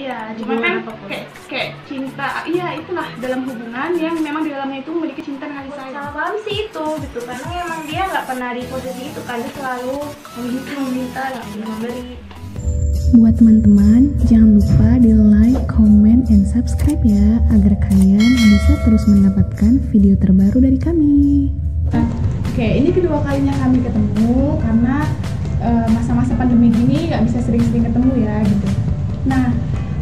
Iya, cuma kan kayak cinta, iya itulah dalam hubungan yang memang di dalamnya itu memiliki cinta dan kasih sayang. Salah paham sih itu gitu, karena emang dia nggak pernah di posisi itu kan, dia selalu meminta nggak pernah memberi. Buat teman-teman, jangan lupa di like, comment, and subscribe ya, agar kalian bisa terus mendapatkan video terbaru dari kami. Oke, ini kedua kalinya kami ketemu karena masa-masa pandemi gini nggak bisa sering-sering ketemu ya gitu. Nah,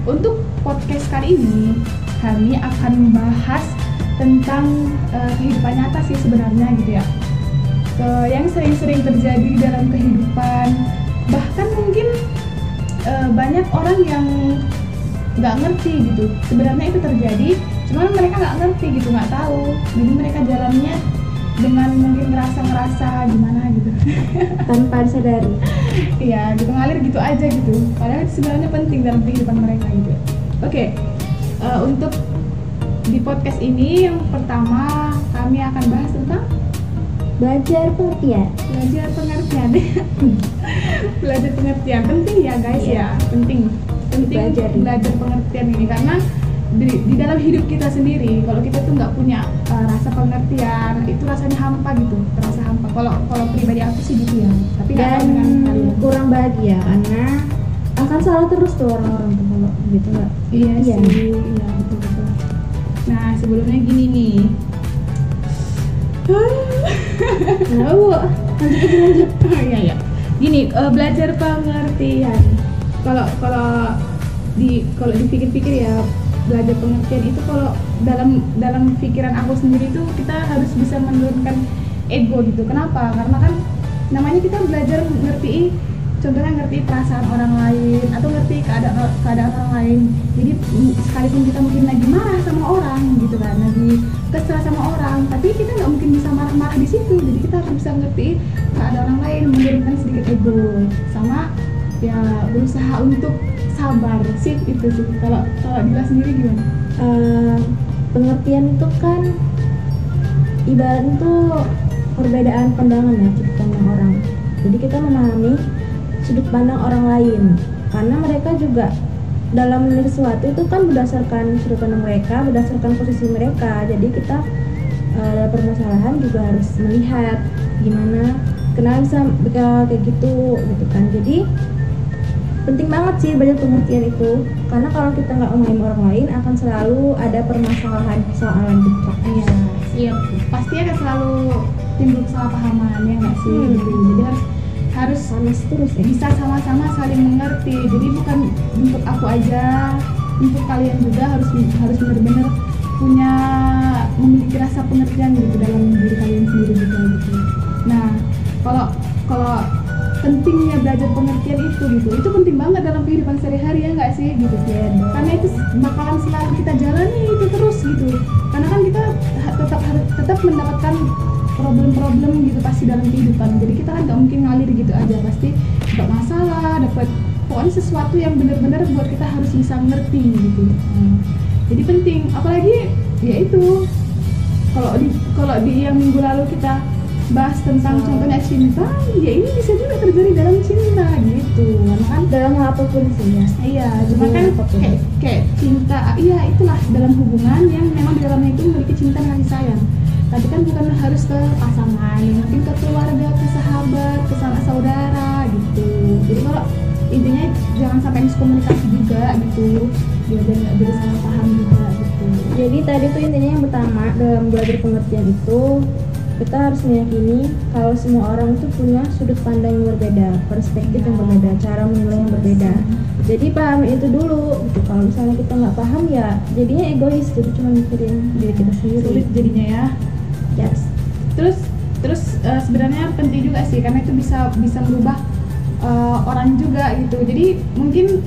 untuk podcast kali ini kami akan membahas tentang kehidupan nyata sih sebenarnya gitu ya, yang sering-sering terjadi dalam kehidupan. Bahkan mungkin banyak orang yang nggak ngerti gitu sebenarnya itu terjadi, cuman mereka nggak ngerti gitu, nggak tahu, jadi mereka jalannya dengan mungkin ngerasa gimana gitu Tanpa disadari. iya gitu, ngalir gitu aja gitu, padahal itu sebenarnya penting dalam kehidupan mereka gitu. Oke, untuk di podcast ini yang pertama kami akan bahas tentang Belajar pengertian. belajar pengertian. Belajar pengertian penting ya guys. Iya. Ya penting belajar pengertian ini, karena di dalam hidup kita sendiri kalau kita tuh nggak punya rasa pengertian, itu rasanya hampa gitu, terasa hampa. Kalau pribadi aku sih gitu ya, tapi nggak tahu Dan dengan kalian. kurang bahagia karena akan salah terus tuh orang-orang tuh kalau gitu nggak. Iya Iya. sih, iya betul. Nah sebelumnya gini nih. Nah, Bu, lanjut. Iya. Gini, belajar pengertian. Kalau dipikir-pikir ya, belajar pengertian itu kalau dalam pikiran aku sendiri itu kita harus bisa menurunkan ego gitu. Kenapa? Karena kan namanya kita belajar contohnya ngerti perasaan orang lain atau ngerti keadaan orang lain. Jadi sekalipun kita mungkin lagi marah sama orang gitu kan, lagi kesal sama orang, tapi kita nggak mungkin bisa marah-marah di situ. Jadi kita harus bisa ngerti keadaan orang lain, menurunkan sedikit ego, sama ya berusaha untuk sabar sih, itu sih. Kalau Dila sendiri gimana? Pengertian itu kan ibarat itu perbedaan pandangan ya, sudut pandang orang. Jadi kita memahami sudut pandang orang lain, karena mereka juga dalam menilai sesuatu itu kan berdasarkan sudut pandang mereka, berdasarkan posisi mereka. Jadi kita dalam permasalahan juga harus melihat gimana kenapa bisa kayak gitu kan. Jadi penting banget sih belajar pengertian itu, karena kalau kita nggak memahami orang lain akan selalu ada permasalahan gitu. Iya, siap. Pasti akan selalu timbul kesalahpahaman ya nggak sih? Gitu. Jadi harus terus ya. Bisa sama-sama saling mengerti. Jadi bukan untuk aku aja, untuk kalian juga harus benar-benar memiliki rasa pengertian gitu dalam diri kalian sendiri gitu. Nah, kalau pentingnya belajar pengertian itu penting banget dalam kehidupan sehari-hari ya nggak sih gitu ya. Karena itu bakalan selalu kita jalani itu terus gitu. Karena kan kita tetap mendapatkan problem-problem gitu pasti dalam kehidupan. Jadi kita kan nggak mungkin ngalir gitu aja, pasti dapat masalah, dapat pokoknya sesuatu yang benar-benar buat kita harus bisa ngerti gitu. Jadi penting, apalagi ya itu kalau di yang minggu lalu kita bahas tentang contohnya cinta, ya ini bisa juga terjadi dalam cinta gitu. Karena kan Dalam hal apapun sih ya. iya, cuma kan kayak cinta, iya itulah dalam hubungan yang memang di dalamnya itu memiliki cinta dan kasih sayang. Tapi kan bukan harus ke pasangan, mungkin ke keluarga, ke sahabat, ke sanak saudara gitu. Jadi kalau intinya jangan sampai miskomunikasi juga gitu, biar nggak jadi salah paham juga gitu. Jadi tadi tuh intinya yang pertama dalam belajar pengertian itu kita harus meyakini kalau semua orang itu punya sudut pandang yang berbeda, perspektif yang berbeda, cara menilai yang berbeda. Jadi pahami itu dulu gitu. Kalau misalnya kita nggak paham ya jadinya egois, jadi cuma mikirin diri kita sendiri. Sulit jadinya ya. Yes. Terus sebenarnya penting juga sih, karena itu bisa merubah orang juga gitu. Jadi mungkin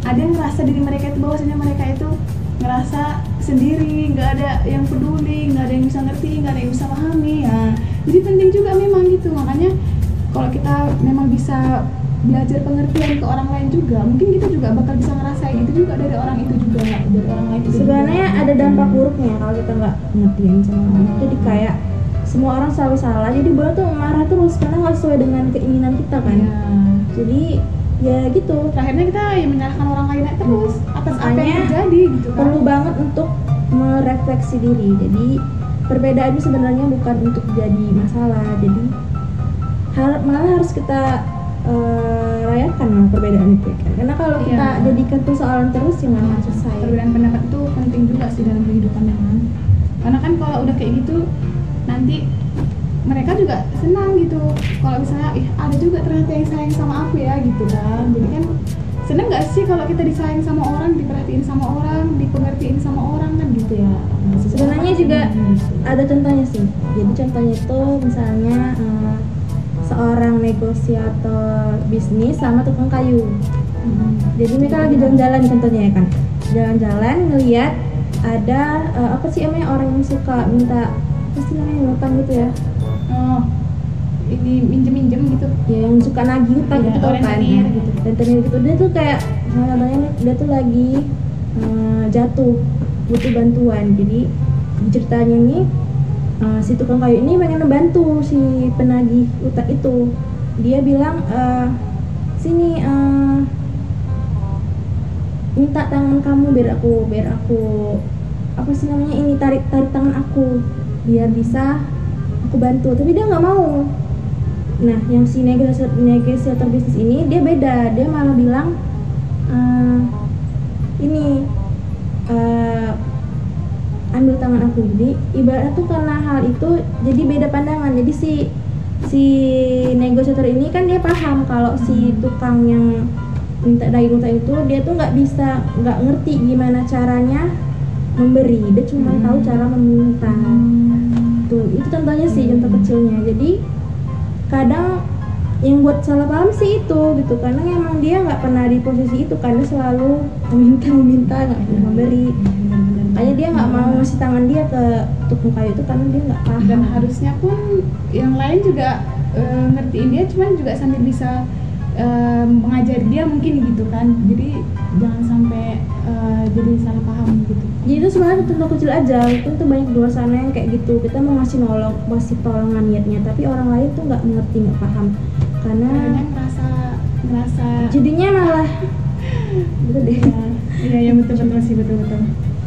ada yang ngerasa diri mereka itu bahwasanya mereka itu ngerasa sendiri, nggak ada yang peduli, nggak ada yang bisa ngerti, nggak ada yang bisa pahami ya. Jadi penting juga memang gitu. Makanya kalau kita memang bisa belajar pengertian ke orang lain juga, mungkin kita juga bakal bisa ngerasain itu juga dari orang itu juga, dari orang lain itu Sebenarnya juga. ada dampak buruknya kalau kita nggak pengertian sama orang. Jadi kayak semua orang selalu salah, jadi boleh tuh marah terus karena nggak sesuai dengan keinginan kita kan. Iya. Jadi ya gitu. Akhirnya kita ya menyalahkan orang lain terus atas apa yang Makanya terjadi gitu kan. Perlu banget untuk merefleksi diri. Jadi perbedaan itu sebenarnya bukan untuk jadi masalah. Jadi malah harus kita rayakan lah perbedaan itu kan. Karena kalau kita jadikan persoalan terus ya nggak akan selesai. Perbedaan pendapat itu penting juga sih dalam kehidupan memang. Karena kan kalau udah kayak gitu nanti mereka juga senang gitu. Kalau misalnya ada juga ternyata yang sayang sama aku ya gitu kan. Jadi kan seneng nggak sih kalau kita disayang sama orang, diperhatiin sama orang, dipengertiin sama orang kan gitu ya. Sebenarnya juga ada contohnya sih. Jadi contohnya itu misalnya seorang negosiator bisnis sama tukang kayu. Jadi mereka lagi jalan-jalan contohnya ya kan. Jalan-jalan ngelihat ada apa sih namanya orang yang suka minta apa sih namanya utang gitu ya. Oh, ini minjem gitu. Ya yang suka nagih utang gitu kan. Rentenir gitu. Rentenir gitu dia tuh kayak contohnya dia tuh lagi jatuh butuh bantuan. Jadi ceritanya ini si tukang kayu ini pengen membantu si penagih utang itu. Dia bilang sini minta tangan kamu biar aku apa sih namanya ini tarik tangan aku biar bisa aku bantu, tapi dia nggak mau. Nah yang si negosiator bisnis ini dia beda, dia malah bilang ini ambil tangan aku. Jadi ibarat tuh karena hal itu jadi beda pandangan. Jadi si negosiator ini kan dia paham kalau si tukang yang minta daging utang itu dia tuh nggak ngerti gimana caranya memberi, dia cuma tahu cara meminta. Tuh itu contohnya sih, contoh kecilnya. Jadi kadang yang buat salah paham sih itu gitu, karena emang dia nggak pernah di posisi itu, karena selalu meminta nggak pernah memberi. Makanya dia nggak mau ngasih tangan dia ke tukang kayu itu karena dia nggak paham. Dan harusnya pun yang lain juga ngertiin dia, cuman juga sambil bisa mengajari dia mungkin gitu kan. Jadi jangan sampai jadi salah paham gitu. Jadi itu sebenarnya contoh kecil aja. Itu tuh banyak di luar sana yang kayak gitu. Kita mau ngasih tolongan niatnya, tapi orang lain tuh nggak mengerti, nggak paham. Karena ngerasa jadinya malah betul deh. Iya betul sih, betul.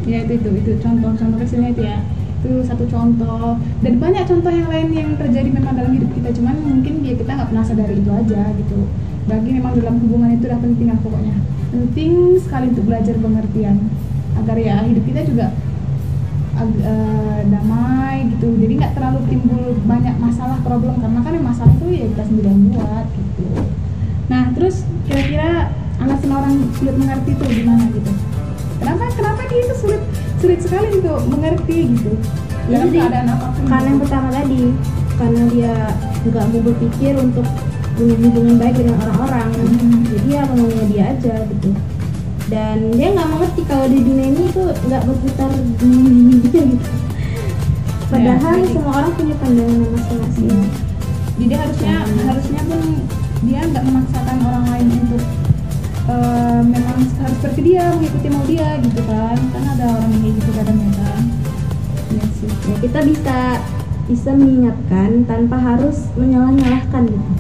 Ya itu contoh kecilnya itu ya. Itu satu contoh, dan banyak contoh yang lain yang terjadi memang dalam hidup kita, cuman mungkin kita nggak pernah sadari itu aja gitu. Bagi memang dalam hubungan itu udah penting lah pokoknya, penting sekali untuk belajar pengertian agar ya hidup kita juga damai gitu. Jadi nggak terlalu timbul banyak masalah problem, karena kan yang masalah itu ya kita sendiri yang buat gitu. Nah terus kira-kira alasan orang sulit mengerti itu gimana gitu? Kenapa dia itu sulit sekali untuk mengerti gitu dalam keadaan apapun? Karena yang pertama tadi, karena dia nggak mau berpikir untuk punya hubungan baik dengan orang-orang. Jadi ya maunya dia aja gitu. Dan dia nggak mengerti kalau di dunia ini tuh nggak berputar di dia gitu. Padahal semua orang punya pandangan masing-masing. Jadi harusnya pun dia nggak memaksakan orang lain untuk memang harus seperti dia, mengikuti mau dia gitu kan. Karena ada orang yang kayak gitu kadang-kadang kan. Iya sih. Ya, kita bisa mengingatkan tanpa harus menyalah-nyalahkan gitu.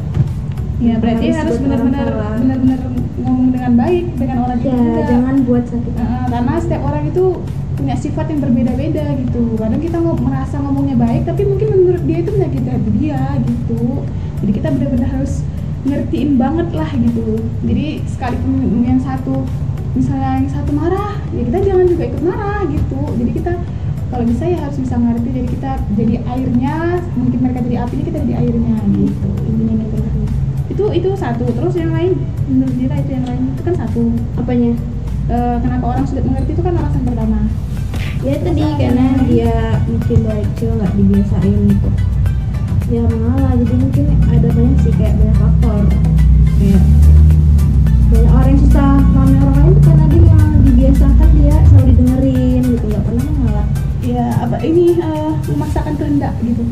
Ya berarti harus benar-benar ngomong dengan baik dengan orang itu juga. Jangan buat sakit. Karena setiap orang itu punya sifat yang berbeda-beda gitu. Kadang kita merasa ngomongnya baik, tapi mungkin menurut dia itu menyakiti hati dia gitu. Jadi kita benar-benar harus ngertiin banget lah gitu. Jadi sekalipun yang satu, misalnya yang satu marah, ya kita jangan juga ikut marah gitu. Jadi kita kalau bisa ya harus bisa ngerti. Jadi kita jadi airnya, mungkin mereka jadi apinya, kita jadi airnya gitu. Intinya gitu. Itu satu. Terus yang lain menurut Dira itu yang lain itu kan satu. Apanya? Kenapa orang sulit mengerti itu kan alasan pertama. Ya tadi karena dia mungkin dari kecil nggak dibiasain gitu. Ya malah jadi mungkin ada banyak sih, kayak banyak faktor. Kayak banyak orang yang susah memahami orang lain tuh karena dia yang dibiasakan dia selalu didengerin gitu, nggak pernah mengalah. Ya apa ini memaksakan kehendak gitu.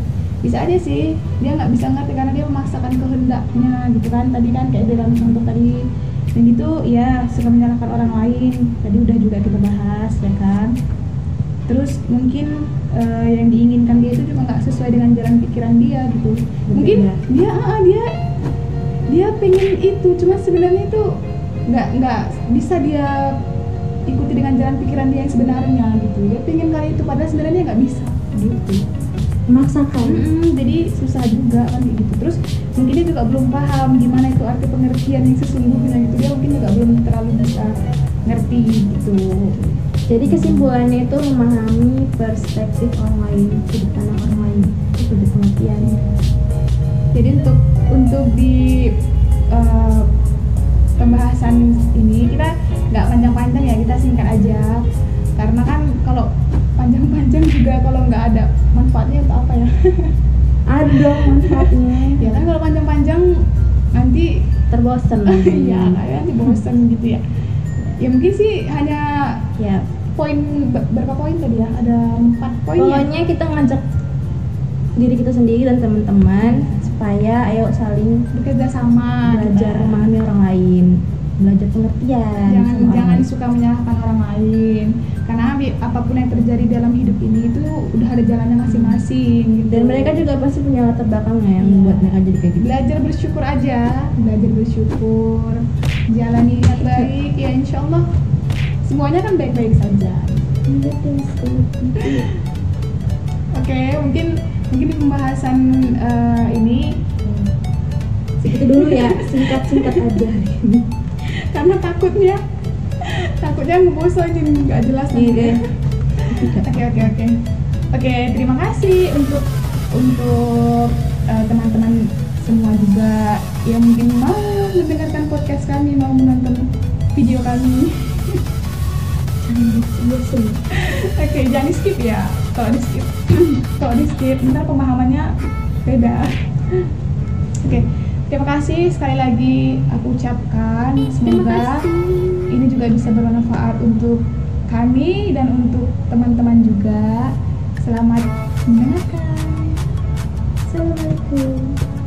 Bisa aja sih dia nggak bisa ngerti karena dia memaksakan kehendaknya gitu kan. Tadi kan kayak dalam contoh tadi dan gitu ya, suka menyalahkan orang lain. Tadi udah juga kita bahas ya kan. Terus mungkin yang diinginkan dia itu juga nggak sesuai dengan jalan pikiran dia gitu. Mungkin dia dia pengen itu, cuma sebenarnya itu nggak bisa dia ikuti dengan jalan pikiran dia yang sebenarnya gitu. Dia pengen kali itu padahal sebenarnya nggak bisa gitu. Memaksakan. Jadi susah juga kan kayak gitu. Terus mungkin dia juga belum paham gimana itu arti pengertian yang sesungguhnya gitu. Dia mungkin juga belum terlalu bisa ngerti gitu. Jadi kesimpulannya itu memahami perspektif orang lain, sudut pandang orang lain, itu di pengertiannya. Jadi untuk di pembahasan ini kita nggak panjang-panjang ya, kita singkat aja karena kan kalau panjang-panjang juga kalau nggak ada manfaatnya untuk apa ya. Ada dong manfaatnya. Ya kan kalau panjang-panjang nanti Terbosan lagi. iya kayak nanti bosan gitu ya. Ya mungkin sih hanya Ya, poin berapa poin tadi ya, ada 4 poin ya. pokoknya kita ngajak diri kita sendiri dan teman-teman supaya ayo saling Bekerja sama, belajar memahami orang lain, belajar pengertian. jangan sama orang jangan lain. suka menyalahkan orang lain karena apapun yang terjadi dalam hidup ini itu udah ada jalannya masing-masing gitu. Dan mereka juga pasti punya latar belakangnya yang Iya. membuat mereka jadi kayak gitu. Belajar bersyukur aja, belajar bersyukur, jalani yang baik ya, insya Allah semuanya kan baik-baik saja. Oke, mungkin di pembahasan ini Segitu dulu ya, singkat-singkat aja. karena takutnya ngebosanin, nggak jelas nanti. Iya. Oke, terima kasih untuk teman-teman semua juga yang mungkin mau mendengarkan podcast kami, mau menonton video kami. Oke, jangan di skip ya. Kalau di skip ntar pemahamannya beda. Oke, terima kasih sekali lagi aku ucapkan, semoga ini juga bisa bermanfaat untuk kami dan untuk teman-teman juga. Selamat mendengarkan. Assalamualaikum.